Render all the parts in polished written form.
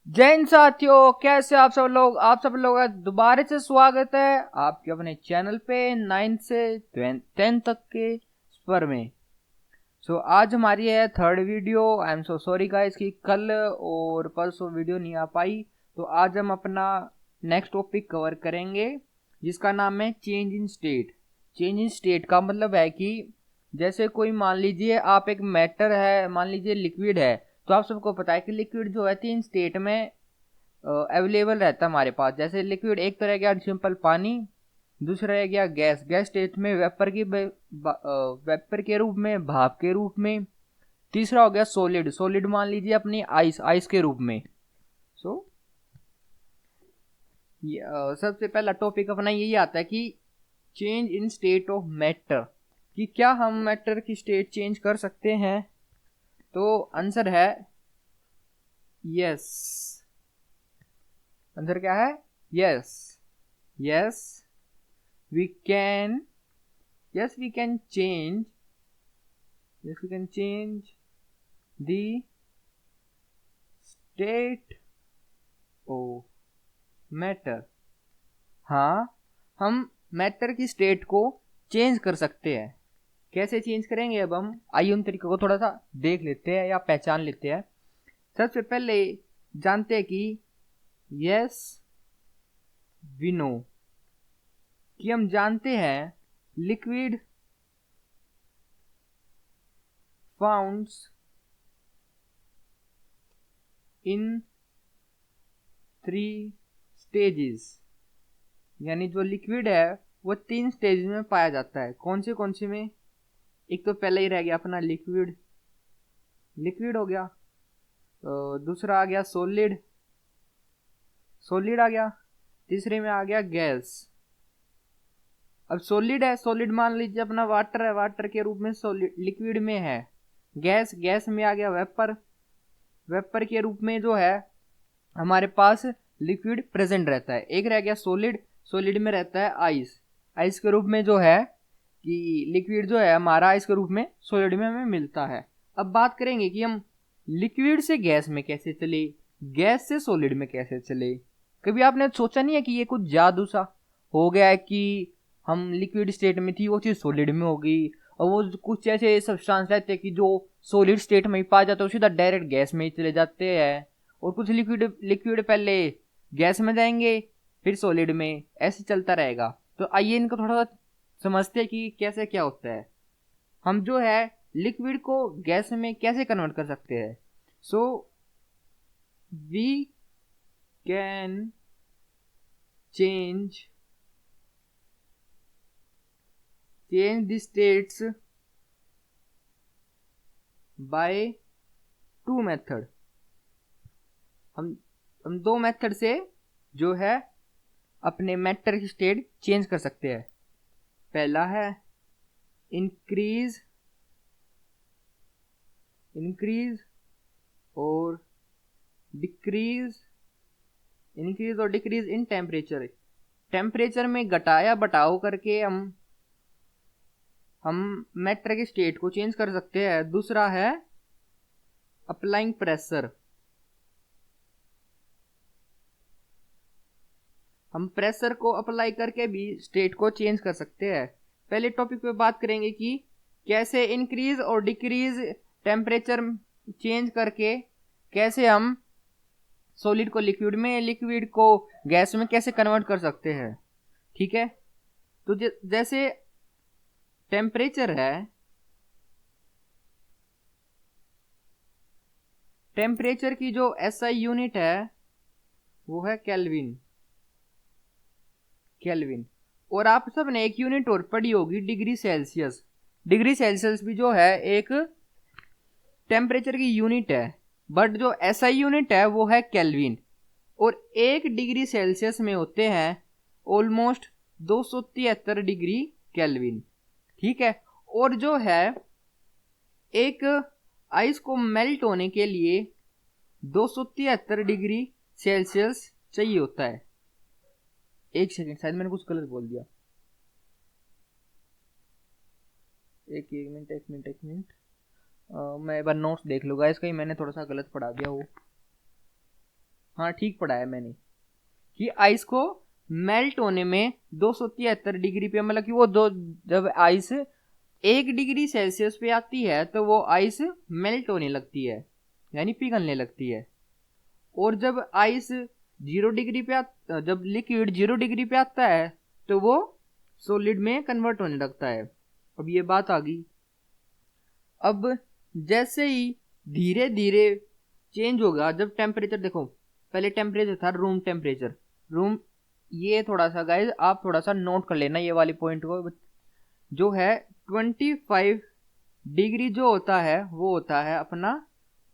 जय हिंद साथियों, कैसे आप सब लोग का दोबारा से स्वागत है आपके अपने चैनल पे 9 से 10 तक के स्वर में। आज हमारी है third video. I am so sorry guys कि कल और परसों वीडियो नहीं आ पाई। तो आज हम अपना नेक्स्ट टॉपिक कवर करेंगे जिसका नाम है change in state. Change in state का मतलब है कि जैसे कोई मान लीजिए आप एक मैटर है, मान लीजिए लिक्विड है। तो आप सबको पता है कि लिक्विड जो है 3 स्टेट में अवेलेबल रहता है हमारे पास। जैसे लिक्विड एक तो रह गया सिंपल पानी, दूसरा रह गया गैस, गैस स्टेट में वेपर के रूप में, भाप के रूप में। तीसरा हो गया सॉलिड, सॉलिड मान लीजिए अपनी आइस, आइस के रूप में। सो सबसे पहला टॉपिक अपना यही आता है कि change in state of matter, कि क्या हम मैटर की स्टेट चेंज कर सकते हैं। तो आंसर है यस। आंसर क्या है? Yes. Yes we can, yes we can change, yes we can change the state of matter। हाँ, हम मैटर की स्टेट को चेंज कर सकते हैं। कैसे चेंज करेंगे, अब हम आइए उन तरीकों को थोड़ा सा देख लेते हैं या पहचान लेते हैं। सबसे पहले जानते हैं कि यस वी नो, कि हम जानते हैं लिक्विड फाउंड्स इन 3 स्टेजेस, यानी जो लिक्विड है वो 3 स्टेज में पाया जाता है। कौन से में? एक तो पहले ही रह गया अपना लिक्विड, लिक्विड हो गया। तो दूसरा आ गया सॉलिड, सॉलिड आ गया। तीसरे में आ गया गैस। अब सॉलिड है, सॉलिड मान लीजिए अपना वाटर है, वाटर के रूप में सॉलिड लिक्विड में है। गैस, गैस में आ गया वेपर, वेपर के रूप में जो है हमारे पास लिक्विड प्रेजेंट रहता है। एक रह गया सॉलिड, सॉलिड में रहता है आइस, आइस के रूप में जो है कि लिक्विड जो है हमारा आइस के रूप में सॉलिड में हमें मिलता है। अब बात करेंगे कि हम लिक्विड से गैस में कैसे चले, गैस से सॉलिड में कैसे चले। कभी आपने सोचा नहीं है कि ये कुछ जादू सा हो गया है कि हम लिक्विड स्टेट में थी वो चीज सॉलिड में हो गई, और वो कुछ ऐसे सब्सटेंस रहते हैं कि जो सॉलिड स्टेट में ही पाया जाता है वो सीधा डायरेक्ट गैस में ही चले जाते हैं, और कुछ लिक्विड लिक्विड पहले गैस में जाएंगे फिर सॉलिड में, ऐसे चलता रहेगा। तो आइए इनको थोड़ा सा समझते हैं कि कैसे क्या होता है। हम जो है लिक्विड को गैस में कैसे कन्वर्ट कर सकते हैं। So we can change change the states by 2 method. हम 2 मेथड से जो है अपने मैटर की स्टेट चेंज कर सकते हैं। पहला है इंक्रीज, इंक्रीज और डिक्रीज, इंक्रीज और डिक्रीज इन टेम्परेचर। टेम्परेचर में घटाया बढ़ाव करके हम मैटर की स्टेट को चेंज कर सकते हैं। दूसरा है अप्लाइंग प्रेशर, हम प्रेशर को अप्लाई करके भी स्टेट को चेंज कर सकते हैं। पहले टॉपिक पे बात करेंगे कि कैसे इंक्रीज और डिक्रीज टेम्परेचर चेंज करके कैसे हम सॉलिड को लिक्विड में, लिक्विड को गैस में कैसे कन्वर्ट कर सकते हैं। ठीक है, तो जैसे टेम्परेचर है, टेम्परेचर की जो एसआई यूनिट है वो है केल्विन, केल्विन। और आप सब ने एक यूनिट और पढ़ी होगी डिग्री सेल्सियस। डिग्री सेल्सियस भी जो है एक टेम्परेचर की यूनिट है, बट जो एसआई यूनिट है वो है केल्विन। और 1 डिग्री सेल्सियस में होते हैं ऑलमोस्ट 273 डिग्री केल्विन। ठीक है, और जो है एक आइस को मेल्ट होने के लिए 273 डिग्री सेल्सियस चाहिए होता है। एक सेकंड, शायद मैंने कुछ गलत बोल दिया। एक मिनट, मैं एक बार नोट्स देख लूंगा इसका ही, मैंने थोड़ा सा गलत पढ़ा दिया वो। हाँ ठीक पढ़ा है मैंने कि आइस को मेल्ट होने में 273 डिग्री पे, मतलब कि वो दो, जब आइस 1 डिग्री सेल्सियस पे आती है तो वो आइस मेल्ट होने लगती है, यानी पिघलने लगती है। और जब आइस 0 डिग्री पे जब लिक्विड 0 डिग्री पे आता है तो वो सॉलिड में कन्वर्ट होने लगता है। अब ये बात आ गई। अब जैसे ही धीरे धीरे चेंज होगा, जब टेम्परेचर देखो, पहले टेम्परेचर था रूम टेम्परेचर, रूम, ये थोड़ा सा गाइज आप थोड़ा सा नोट कर लेना ये वाली पॉइंट को, जो है 25 डिग्री जो होता है वो होता है अपना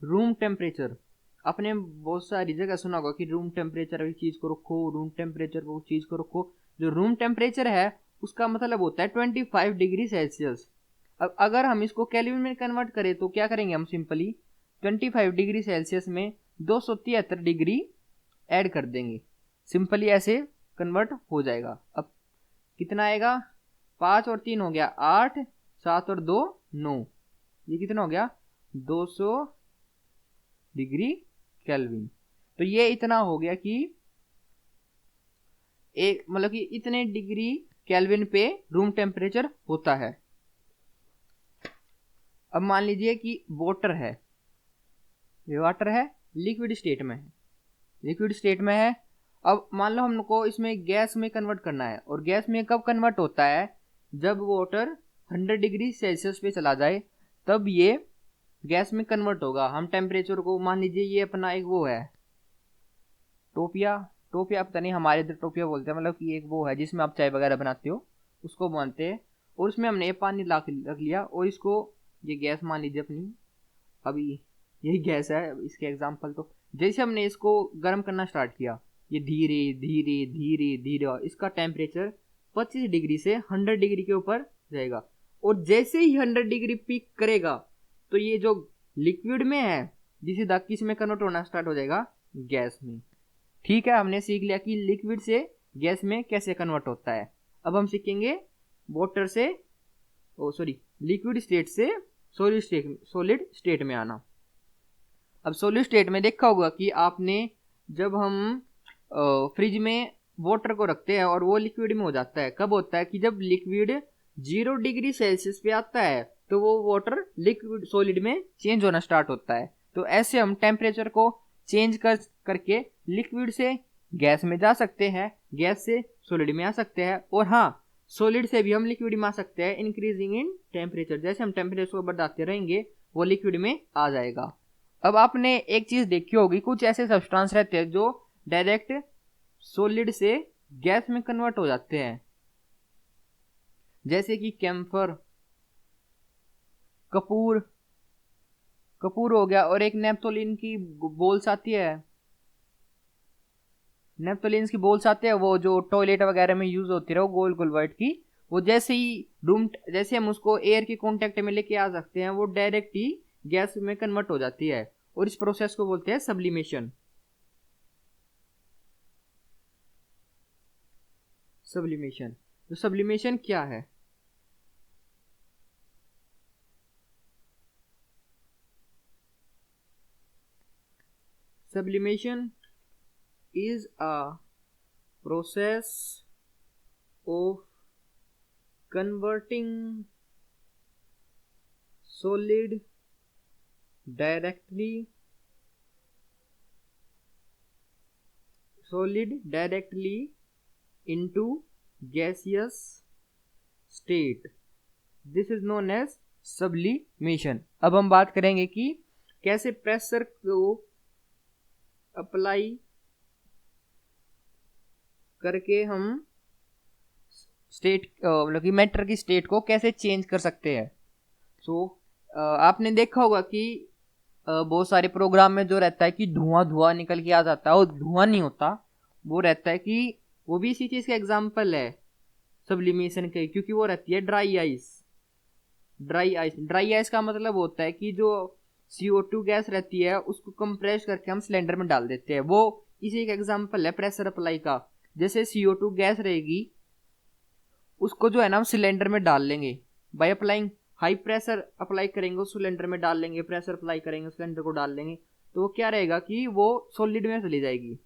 रूम टेम्परेचर। आपने बहुत सारी जगह सुना होगा कि रूम टेम्परेचर एक चीज को रखो, रूम टेम्परेचर को चीज को रखो। जो रूम टेम्परेचर है उसका मतलब होता है 25 डिग्री सेल्सियस। अब अगर हम इसको केल्विन में कन्वर्ट करें तो क्या करेंगे हम, सिंपली 25 डिग्री सेल्सियस में 273 डिग्री ऐड कर देंगे, सिंपली ऐसे कन्वर्ट हो जाएगा। अब कितना आएगा, 5 और 3 हो गया 8, 7 और 2 9, ये कितना हो गया 200 डिग्री केल्विन। तो ये इतना हो गया कि एक, मतलब कि इतने डिग्री केल्विन पे रूम टेम्परेचर होता है। अब मान लीजिए कि वाटर है, ये वाटर है, लिक्विड स्टेट में है, लिक्विड स्टेट में है। अब मान लो हमको इसमें गैस में कन्वर्ट करना है, और गैस में कब कन्वर्ट होता है, जब वाटर 100 डिग्री सेल्सियस पे चला जाए तब ये गैस में कन्वर्ट होगा। हम टेम्परेचर को मान लीजिए, ये अपना एक वो है टोपिया, टोपिया पता नहीं हमारे इधर टोपिया बोलते हैं, मतलब कि एक वो है जिसमें आप चाय वगैरह बनाते हो, उसको मानते हैं। और उसमें हमने ये पानी ला के रख लिया, और इसको, ये गैस मान लीजिए अपनी, अभी यही गैस है इसके एग्जाम्पल। तो जैसे हमने इसको गर्म करना स्टार्ट किया, ये धीरे धीरे धीरे धीरे इसका टेम्परेचर 25 डिग्री से 100 डिग्री के ऊपर जाएगा। और जैसे ही 100 डिग्री पीक करेगा तो ये जो लिक्विड में है जिसे दाग किस में कन्वर्ट होना स्टार्ट हो जाएगा, गैस में। ठीक है, हमने सीख लिया कि लिक्विड से गैस में कैसे कन्वर्ट होता है। अब हम सीखेंगे वाटर से, लिक्विड स्टेट से सॉलिड स्टेट में आना। अब सॉलिड स्टेट में देखा होगा कि आपने, जब हम फ्रिज में वाटर को रखते हैं और वो लिक्विड में हो जाता है, कब होता है कि जब लिक्विड 0 डिग्री सेल्सियस पे आता है तो वो वाटर लिक्विड सॉलिड में चेंज होना स्टार्ट होता है। तो ऐसे हम टेम्परेचर को चेंज करके लिक्विड से गैस में जा सकते हैं, गैस से सॉलिड में आ सकते हैं, और हाँ, सॉलिड से भी हम लिक्विड में आ सकते हैं इंक्रीजिंग इन टेम्परेचर। जैसे हम टेम्परेचर को बढ़ाते रहेंगे वो लिक्विड में आ जाएगा। अब आपने एक चीज देखी होगी, कुछ ऐसे सब्सटेंस रहते हैं जो डायरेक्ट सॉलिड से गैस में कन्वर्ट हो जाते हैं, जैसे कि कैम्फर, कपूर, कपूर हो गया, और एक नेप्थोलीन की बोल्स आती है, नेप्थोलीन की बोल्स आते हैं, वो जो टॉयलेट वगैरह में यूज होती है, वो गोल गोल वाइट की, वो जैसे ही जैसे हम उसको एयर के कांटेक्ट में लेके आ सकते हैं, वो डायरेक्ट ही गैस में कन्वर्ट हो जाती है, और इस प्रोसेस को बोलते हैं सब्लिमेशन। सब्लिमेशन, तो सब्लिमेशन क्या है? Sublimation is a process of converting solid directly into gaseous state. This is known as sublimation. अब हम बात करेंगे कि कैसे प्रेशर को अप्लाई करके हम स्टेट, मतलब कि मैटर की स्टेट को कैसे चेंज कर सकते हैं। आपने देखा होगा कि बहुत सारे प्रोग्राम में जो रहता है कि धुआं धुआं निकल के आ जाता है, और धुआं नहीं होता, वो रहता है कि वो भी इसी चीज का एग्जाम्पल है सब्लिमेशन के, क्योंकि वो रहती है ड्राई आइस। ड्राई आइस का मतलब होता है कि जो CO2 गैस रहती है उसको कंप्रेस करके हम सिलेंडर में डाल देते हैं, वो इसी का एग्जांपल है प्रेशर अप्लाई का। जैसे CO2 गैस रहेगी, उसको जो है ना हम सिलेंडर में डाल लेंगे by applying high pressure, apply करेंगे उस सिलेंडर में डाल लेंगे, प्रेशर अप्लाई करेंगे सिलेंडर को डाल लेंगे, तो क्या रहेगा कि वो सॉलिड में चली जाएगी,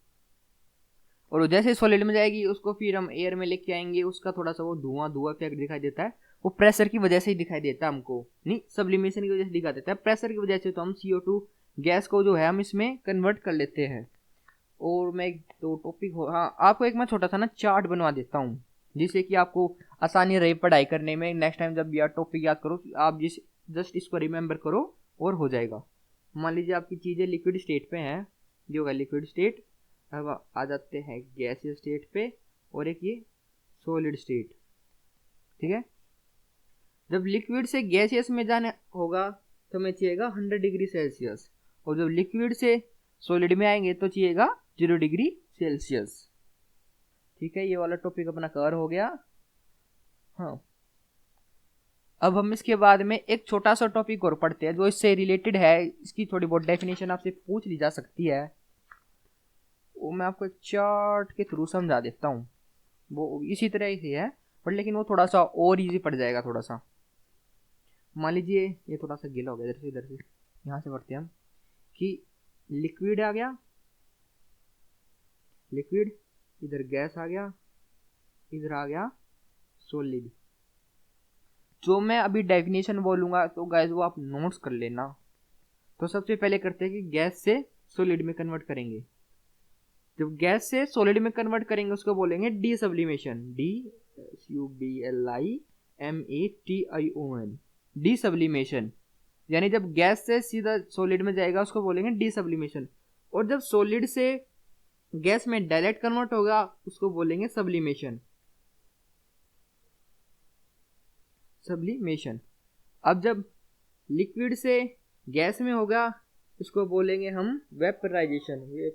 और जैसे सॉलिड में जाएगी उसको फिर हम एयर में लेके आएंगे, उसका थोड़ा सा वो धुआं धुआं इफेक्ट दिखाई देता है, वो प्रेशर की वजह से ही दिखाई देता है हमको, नहीं सब्लिमेशन की वजह से दिखा देता है, प्रेशर की वजह से तो हम CO2 गैस को जो है हम इसमें कन्वर्ट कर लेते हैं। और मैं एक दो टॉपिक हो, हाँ आपको एक मैं छोटा सा ना चार्ट बनवा देता हूँ, जिससे कि आपको आसानी रहे पढ़ाई करने में। नेक्स्ट टाइम जब यार टॉपिक याद करो आप जिस जस्ट इसको रिमेंबर करो और हो जाएगा। मान लीजिए आपकी चीज़ें लिक्विड स्टेट पे हैं, ये होगा लिक्विड स्टेट। अब आ जाते हैं गैसीय स्टेट पे, और एक ये सॉलिड स्टेट, ठीक है। जब लिक्विड से गैसियस में जाना होगा तो हमें चाहिएगा 100 डिग्री सेल्सियस, और जब लिक्विड से सॉलिड में आएंगे तो चाहिएगा 0 डिग्री सेल्सियस, ठीक है। ये वाला टॉपिक अपना कवर हो गया। हाँ, अब हम इसके बाद में एक छोटा सा टॉपिक और पढ़ते हैं जो इससे रिलेटेड है, इसकी थोड़ी बहुत डेफिनेशन आपसे पूछ ली जा सकती है, वो मैं आपको एक चार्ट के थ्रू समझा देता हूँ। वो इसी तरह ही है पर लेकिन वो थोड़ा सा और इजी पड़ जाएगा थोड़ा सा। मान लीजिए ये थोड़ा सा गीला हो गया, इधर से यहाँ से पढ़ते हैं हम कि लिक्विड आ गया, लिक्विड, इधर गैस आ गया, इधर आ गया सॉलिड। जो मैं अभी डेफिनेशन बोलूंगा तो गाइस वो आप नोट्स कर लेना। तो सबसे पहले करते हैं कि गैस से सॉलिड में कन्वर्ट करेंगे। जब गैस से सॉलिड में कन्वर्ट करेंगे उसको बोलेंगे D sublimation, DSUBLIMATION, D sublimation. यानी जब गैस से सीधा सॉलिड में जाएगा उसको बोलेंगे डी सब्लिमेशन, और जब सॉलिड से गैस में डायरेक्ट कन्वर्ट होगा उसको बोलेंगे सब्लिमेशन, सब्लिमेशन। अब जब लिक्विड से गैस में होगा इसको बोलेंगे हम वेपराइजेशन,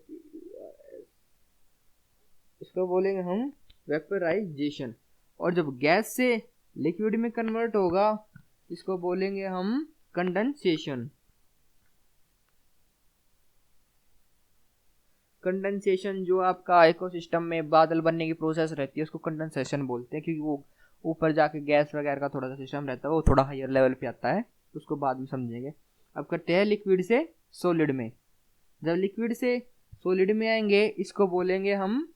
इसको बोलेंगे हम वेपराइजेशन। और जब गैस से लिक्विड में कन्वर्ट होगा इसको बोलेंगे हम कंडेंसेशन, कंडेंसेशन। जो आपका इकोसिस्टम में बादल बनने की प्रोसेस रहती है उसको कंडेंसेशन बोलते हैं, क्योंकि वो ऊपर जाके गैस वगैरह का थोड़ा सा सिस्टम रहता है, वो थोड़ा हायर लेवल पे आता है, उसको बाद में समझेंगे। अब करते हैं लिक्विड से सॉलिड में। जब लिक्विड से सॉलिड में आएंगे इसको बोलेंगे हम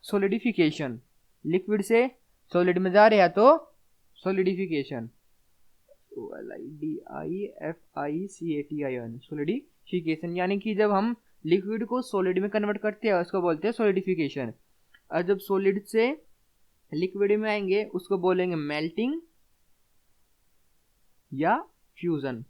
सॉलिडिफिकेशन। लिक्विड से सॉलिड में जा रहे हैं तो सॉलिडिफिकेशन, SOLIDIFICATION, सॉलिडिफिकेशन। यानी कि जब हम लिक्विड को सॉलिड में कन्वर्ट करते हैं उसको बोलते हैं सॉलिडिफिकेशन। और जब सॉलिड से लिक्विड में आएंगे उसको बोलेंगे मेल्टिंग या फ्यूजन।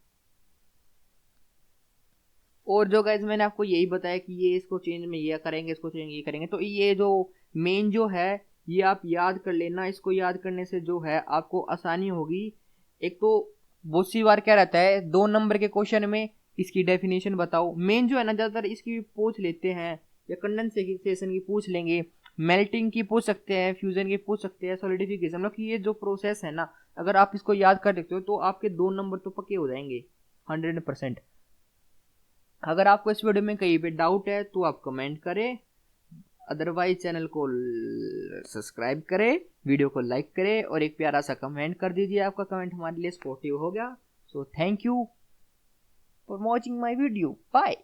और जो गाइस मैंने आपको यही बताया कि ये इसको चेंज में ये करेंगे, इसको चेंज ये करेंगे, तो ये जो मेन जो है ये आप याद कर लेना। इसको याद करने से जो है आपको आसानी होगी। एक तो बहुत सी बार क्या रहता है 2 नंबर के क्वेश्चन में इसकी डेफिनेशन बताओ, मेन जो है ना ज़्यादातर इसकी पूछ लेते हैं, या कंडेंसेशन की पूछ लेंगे, मेल्टिंग की पूछ सकते हैं, फ्यूजन की पूछ सकते हैं, सॉलिडिफिकेशन। मतलब कि ये जो प्रोसेस है ना अगर आप इसको याद कर लेते हो तो आपके 2 नंबर तो पक्के हो जाएंगे 100%। अगर आपको इस वीडियो में कहीं पे डाउट है तो आप कमेंट करें, अदरवाइज चैनल को सब्सक्राइब करें, वीडियो को लाइक करें और एक प्यारा सा कमेंट कर दीजिए। आपका कमेंट हमारे लिए सपोर्टिव हो गया। So thank you for watching my video, bye.